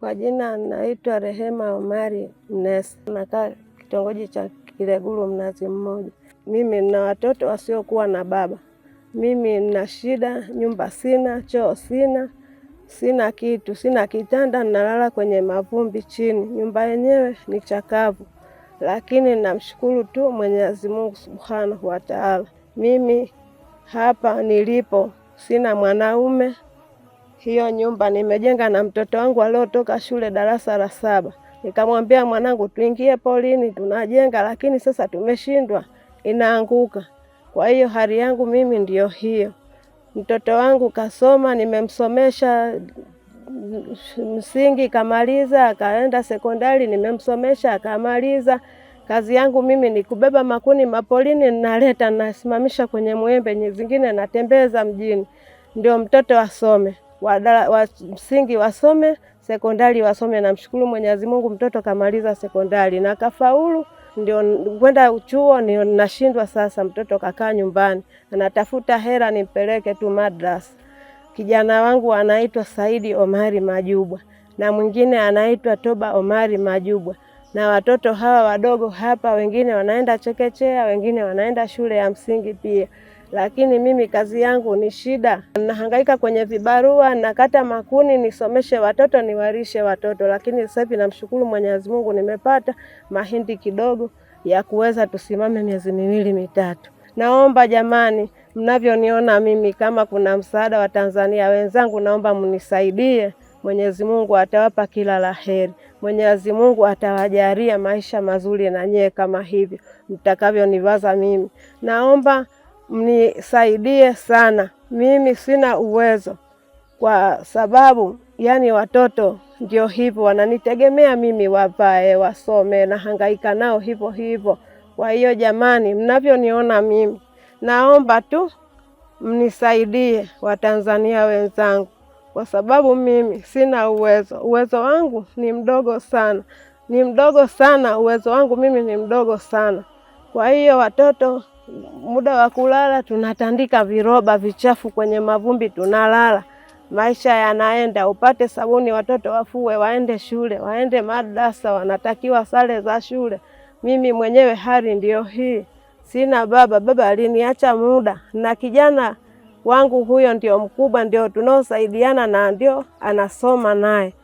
Kwa jina naitwa Rehema Omari Mnesi, nakaa kitongoji cha Kilegulu Mnazi Mmoja. Mimi nina watoto wasiokuwa na baba. Mimi nina shida, nyumba sina, choo sina, sina kitu, sina kitanda, nalala kwenye mavumbi chini. Nyumba yenyewe ni chakavu, lakini namshukuru tu Mwenyezi Mungu Subhanahu wa Ta'ala. Mimi hapa nilipo sina mwanaume. Hiyo nyumba nimejenga na mtoto wangu aliotoka shule darasa la 7. Nikamwambia mwanangu tuingie polini tunajenga, lakini sasa tumeshindwa, inaanguka. Kwa hiyo hali yangu mimi ndiyo hiyo. Mtoto wangu kasoma, nimemsomesha msingi kamaliza, akaenda sekondari, nimemsomesha akamaliza. Kazi yangu mimi ni kubeba makuni mapolini, naleta nasimamisha kwenye mwembe, zingine natembeza mjini. Ndio mtoto asome. Wa msingi wasome, sekondari wasome. Namshukuru Mwenyezi Mungu, mtoto kamaliza sekondari na kafaulu. Ndio kwenda chuo ndio nashindwa sasa. Mtoto kakaa nyumbani anatafuta hela nimpeleke tu madrasa. Kijana wangu anaitwa Saidi Omari Majubwa na mwingine anaitwa Toba Omari Majubwa, na watoto hawa wadogo hapa wengine wanaenda chekechea, wengine wanaenda shule ya msingi pia. Lakini mimi kazi yangu ni shida. Nahangaika kwenye vibarua, nakata makuni nisomeshe watoto, niwarishe watoto. Lakini sasa hivi namshukuru Mwenyezi Mungu nimepata mahindi kidogo ya kuweza tusimame miezi 2-3. Naomba jamani, mnavyoniona mimi, kama kuna msaada wa Tanzania wenzangu, naomba mnisaidie. Mwenyezi Mungu atawapa kila la heri. Mwenyezi Mungu atawajalia maisha mazuri na nyie kama hivyo mtakavyoniwaza mimi. Naomba mnisaidie sana. Mimi sina uwezo, kwa sababu yani watoto ndio hivyo wananitegemea mimi, wavae wasome, na hangaika nao hivyo hivyo. Kwa hiyo jamani, mnavyoniona mimi, naomba tu mnisaidie Watanzania wenzangu, kwa sababu mimi sina uwezo. Uwezo wangu ni mdogo sana, ni mdogo sana. Uwezo wangu mimi ni mdogo sana. Kwa hiyo watoto, muda wa kulala tunatandika viroba vichafu kwenye mavumbi tunalala. Maisha yanaenda, upate sabuni watoto wafue waende shule, waende madrasa, wanatakiwa sare za shule. Mimi mwenyewe hali ndiyo hii. Sina baba, baba aliniacha muda, na kijana wangu huyo ndio mkubwa, ndio tunaosaidiana, na ndio anasoma naye.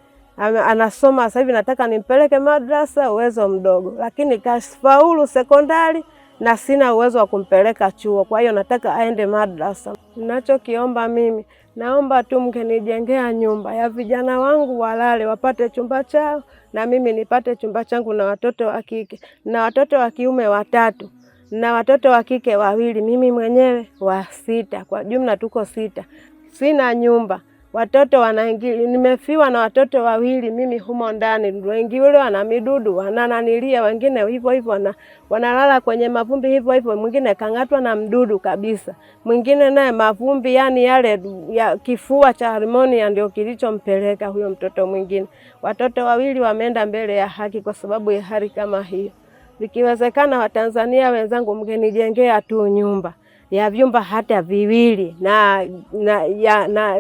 Anasoma sasa hivi, nataka nimpeleke madrasa, uwezo mdogo, lakini kafaulu sekondari na sina uwezo wa kumpeleka chuo. Kwa hiyo nataka aende madrasa. Ninachokiomba mimi, naomba tu mkenijengea nyumba ya vijana wangu walale, wapate chumba chao, na mimi nipate chumba changu, na watoto wa kike na watoto wa kiume 3 na watoto wa kike 2. Mimi mwenyewe wa 6, kwa jumla tuko 6. Sina nyumba. Watoto wanaingia, nimefiwa na watoto 2 mimi humo ndani. Wengine wana midudu, wanananilia, wengine hivyo hivyo wanalala kwenye mavumbi hivyo hivyo. Mwingine kangatwa na mdudu kabisa. Mwingine naye mavumbi, yani yale ya kifua cha harmonia ndio kilichompeleka huyo mtoto mwingine. Watoto 2 wameenda mbele ya haki kwa sababu ya hali kama hiyo. Ikiwezekana Watanzania wenzangu, mgenijengea tu nyumba ya vyumba hata 2 na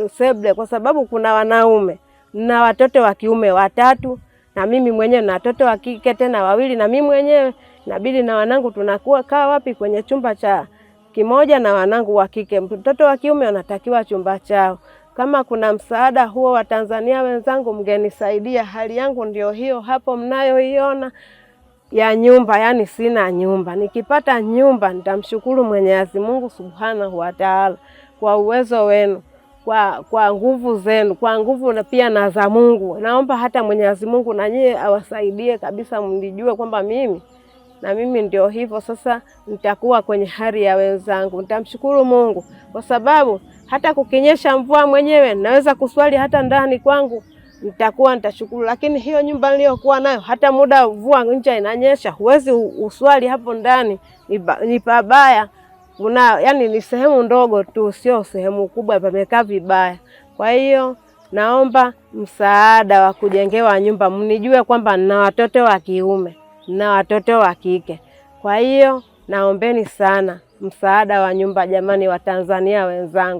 seble, kwa sababu kuna wanaume na watoto wa kiume 3, na mimi mwenyewe na watoto wa kike tena 2, na mimi mwenyewe inabidi na wanangu tunakuwa kaa wapi kwenye chumba cha kimoja na wanangu wa kike. Mtoto wa kiume anatakiwa chumba chao. Kama kuna msaada huo wa Tanzania wenzangu, mgenisaidia. Hali yangu ndio hiyo hapo mnayoiona ya nyumba, yani sina nyumba. Nikipata nyumba nitamshukuru Mwenyezi Mungu Subhanahu wa Ta'ala kwa uwezo wenu, kwa nguvu zenu, kwa nguvu na pia na za Mungu. Naomba hata Mwenyezi Mungu na nyie awasaidie kabisa, mnijue kwamba mimi ndio hivyo sasa. Nitakuwa kwenye hali ya wenzangu. Nitamshukuru Mungu kwa sababu hata kukinyesha mvua mwenyewe naweza kuswali hata ndani kwangu, nitashukuru. Lakini hiyo nyumba niliyokuwa nayo, hata muda mvua nje inanyesha, huwezi uswali hapo ndani, ni pabaya. Yani ni sehemu ndogo tu, sio sehemu kubwa, pamekaa vibaya. Kwa hiyo naomba msaada wa kujengewa nyumba. Mnijue kwamba nina watoto wa kiume na watoto wa kike. Kwa hiyo naombeni sana msaada wa nyumba jamani, wa Tanzania wenzangu.